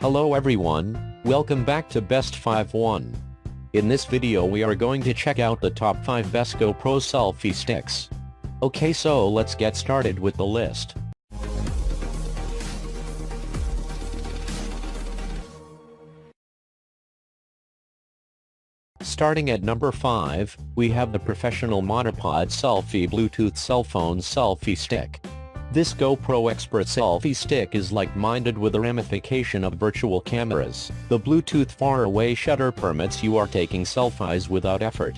Hello everyone, welcome back to Best 5-1. In this video we are going to check out the top 5 best GoPro selfie sticks. Okay, so let's get started with the list. Starting at number 5, we have the professional Monopod Selfie Bluetooth cell phone selfie stick. This GoPro Expert selfie stick is like-minded with a ramification of virtual cameras. The Bluetooth far-away shutter permits you are taking selfies without effort.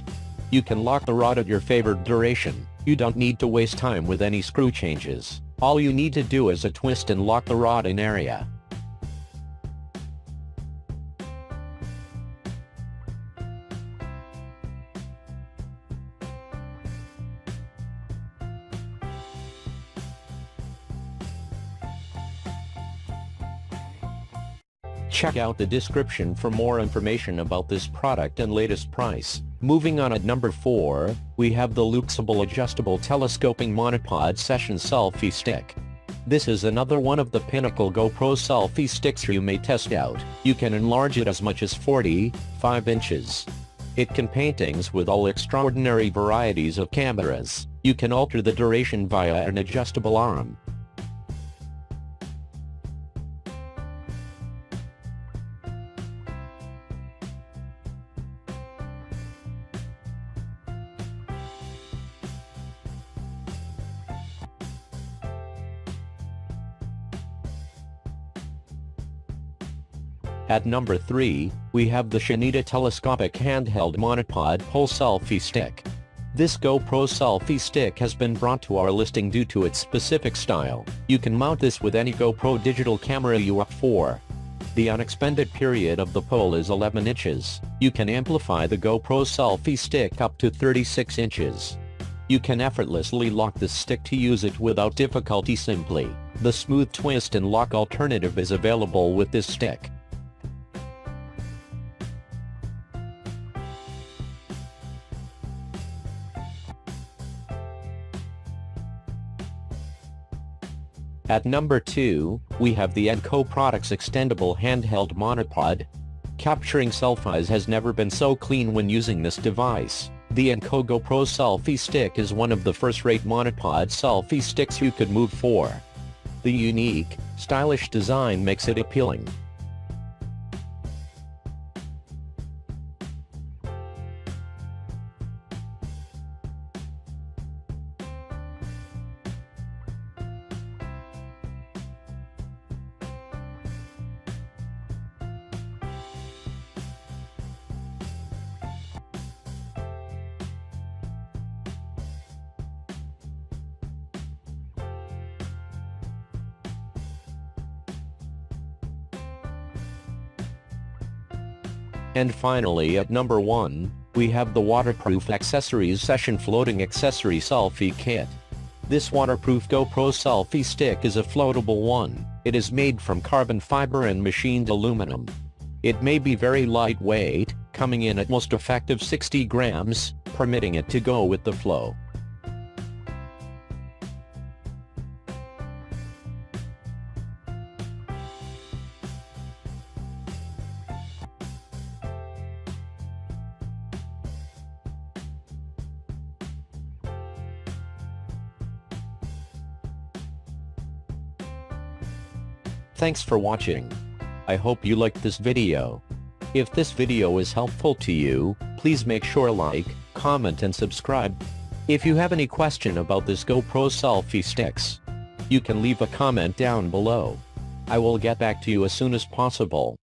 You can lock the rod at your favorite duration. You don't need to waste time with any screw changes. All you need to do is a twist and lock the rod in area. Check out the description for more information about this product and latest price. Moving on at number 4, we have the Luxebell adjustable telescoping monopod session selfie stick. This is another one of the pinnacle GoPro selfie sticks you may test out. You can enlarge it as much as 45 inches. It can paintings with all extraordinary varieties of cameras. You can alter the duration via an adjustable arm. At number 3, we have the Shineda Telescopic Handheld Monopod Pole Selfie Stick. This GoPro selfie stick has been brought to our listing due to its specific style. You can mount this with any GoPro digital camera you opt for. The unexpended period of the pole is 11 inches. You can amplify the GoPro selfie stick up to 36 inches. You can effortlessly lock the stick to use it without difficulty simply. The smooth twist and lock alternative is available with this stick. At number 2, we have the enKo Products Extendable Handheld Monopod. Capturing selfies has never been so clean when using this device. The enKo GoPro selfie stick is one of the first-rate monopod selfie sticks you could move for. The unique, stylish design makes it appealing. And finally at number 1, we have the waterproof Accessories Session Floating Accessory Selfie Kit. This waterproof GoPro selfie stick is a floatable one. It is made from carbon fiber and machined aluminum. It may be very lightweight, coming in at most effective 60 grams, permitting it to go with the flow. Thanks for watching. I hope you liked this video. If this video is helpful to you, please make sure like, comment and subscribe. If you have any question about this GoPro selfie sticks, you can leave a comment down below. I will get back to you as soon as possible.